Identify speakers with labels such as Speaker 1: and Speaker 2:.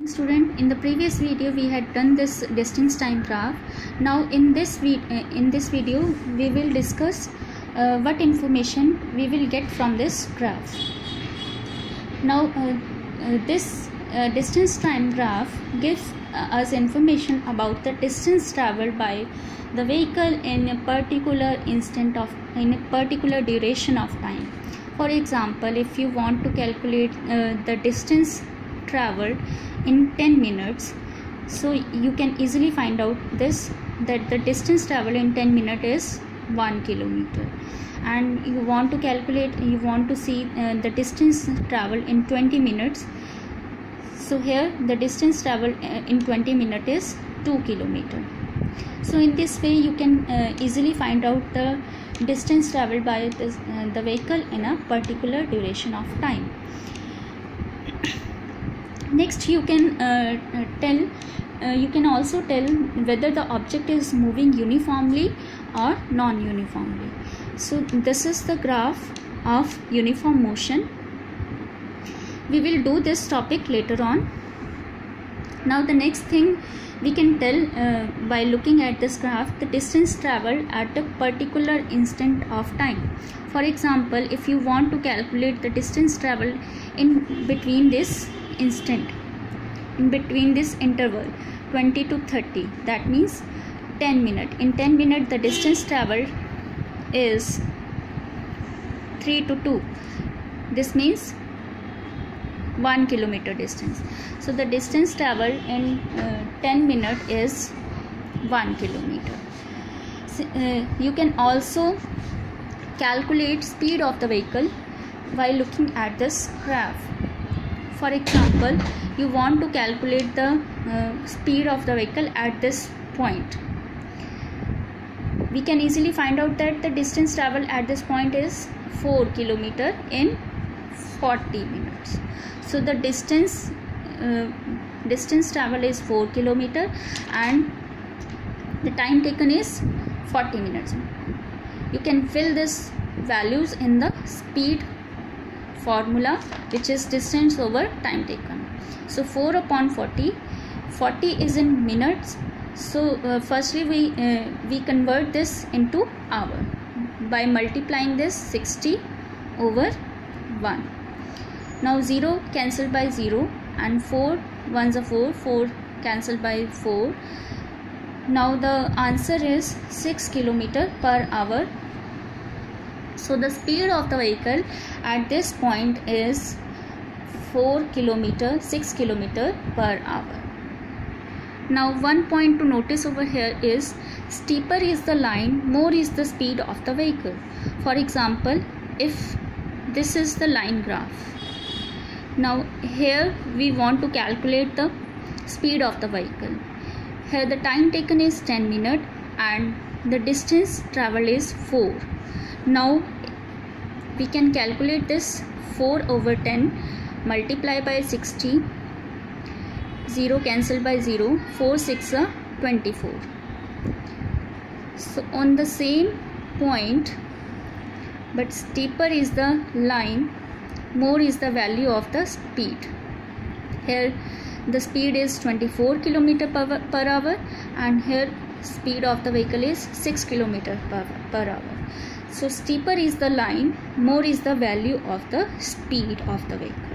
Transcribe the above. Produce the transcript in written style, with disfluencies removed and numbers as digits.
Speaker 1: Student, in the previous video we had done this distance time graph. Now in this video we will discuss what information we will get from this graph. Now this distance time graph gives us information about the distance traveled by the vehicle in a particular particular duration of time. For example, if you want to calculate the distance traveled in 10 minutes, so you can easily find out that the distance traveled in 10 minutes is 1 kilometer, and you want to see the distance traveled in 20 minutes. So here the distance traveled in 20 minutes is 2 kilometer. So in this way you can easily find out the distance traveled by the vehicle in a particular duration of time. Next, you can also tell whether the object is moving uniformly or non-uniformly. So this is the graph of uniform motion. We will do this topic later on. Now the next thing we can tell by looking at this graph, the distance traveled at a particular instant of time. For example, if you want to calculate the distance traveled in between this interval 20 to 30, that means 10 minutes. In 10 minutes the distance traveled is 3 to 2. This means 1 kilometer distance. So the distance traveled in 10 minutes is 1 kilometer. So, you can also calculate speed of the vehicle while looking at this graph. For example, you want to calculate the speed of the vehicle at this point. We can easily find out that the distance traveled at this point is 4 kilometer in 40 minutes. So the distance traveled is 4 kilometer and the time taken is 40 minutes. You can fill this values in the speed formula, which is distance over time taken. So 4 upon 40 is in minutes. So firstly we convert this into hour by multiplying this 60 over 1. Now 0 cancelled by 0 and 4 ones are 4 cancelled by 4. Now the answer is 6 kilometer per hour. So the speed of the vehicle at this point is 6 kilometer per hour. Now one point to notice over here is steeper is the line, more is the speed of the vehicle. For example, if this is the line graph, now here we want to calculate the speed of the vehicle. Here the time taken is 10 minutes and the distance traveled is 4. Now we can calculate this 4 over 10 multiply by 60, 0 cancelled by 0, 4 6 are 24. So on the same point, but steeper is the line, more is the value of the speed. Here the speed is 24 kilometer per hour and here speed of the vehicle is 6 kilometer per hour. So steeper is the line, more is the value of the speed of the vehicle.